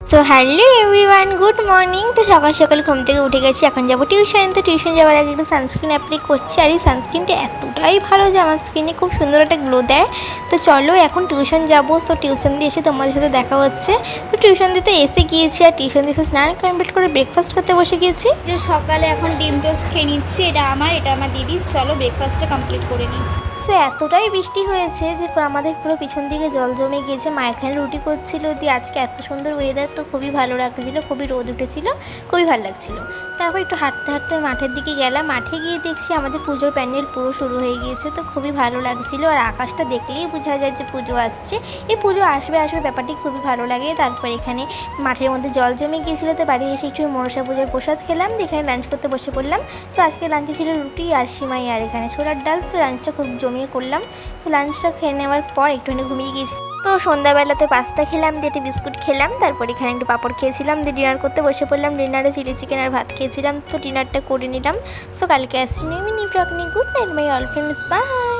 So hello everyone, good morning. তো সকাল সকাল ঘুম থেকে উঠে গেছি, এখন যাবো টিউশন। তো টিউশন যাওয়ার আগে একটু সানস্ক্রিন অ্যাপ্লাই করছি, আর এই সানস্ক্রিনটা এতটাই ভালো যে আমার স্কিনে খুব সুন্দর একটা গ্লো দেয়। তো চলো এখন টিউশন যাবো। সো টিউশন দিয়ে এসে তোমাদের সাথে দেখা হচ্ছে। তো টিউশন দিতে এসে গিয়েছি, আর টিউশন দিয়ে স্নান কমপ্লিট করে ব্রেকফাস্ট করতে বসে গিয়েছি। যে সকালে এখন ডিম টোস্ট খেয়ে নিচ্ছি, এটা আমার দিদি। চলো ব্রেকফাস্টটা কমপ্লিট করে নিই। সো এতটাই বৃষ্টি হয়েছে যে আমাদের পুরো পিছন দিকে জল জমে গিয়েছে। মা এখানে রুটি করছিল দিয়ে, আজকে এত সুন্দর ওয়েদার, তো খুবই ভালো লাগছিলো, খুবই রোদ উঠেছিল, খুবই ভালো লাগছিলো। তারপর একটু হাঁটতে হাঁটতে মাঠের দিকে গেলাম। মাঠে গিয়ে দেখছি আমাদের পুজোর প্যান্ডেল পুরো শুরু হয়ে গিয়েছে, তো খুবই ভালো লাগছিলো। আর আকাশটা দেখলেই বোঝা যায় যে পুজো আসছে। এই পুজো আসবে আসবে ব্যাপারটি খুবই ভালো লাগে। তারপর এখানে মাঠের মধ্যে জল জমে গিয়েছিলো, তো বাড়ি এসে একটু মনসা পুজোর প্রসাদ খেলাম, এখানে লাঞ্চ করতে বসে পড়লাম। তো আজকে লাঞ্চে ছিল রুটি আর সিমাই, আর এখানে ছোলার ডাল। তো লাঞ্চটা খুব জমিয়ে করলাম। তো লাঞ্চটা খেয়ে নেওয়ার পর একটুখানি ঘুমিয়ে গিয়েছি। তো সন্ধ্যাবেলাতে পাস্তা খেলাম, দিয়ে একটু বিস্কুট খেলাম, তারপর এখানে একটু পাঁপড় খেয়েছিলাম, দিয়ে ডিনার করতে বসে পড়লাম। ডিনারে চিলি চিকেন আর ভাত খেয়েছিলাম, তো ডিনারটা করে নিলাম। সো কালকে আসছি নিউ ব্লগ নিয়ে। Good night my all friends, by.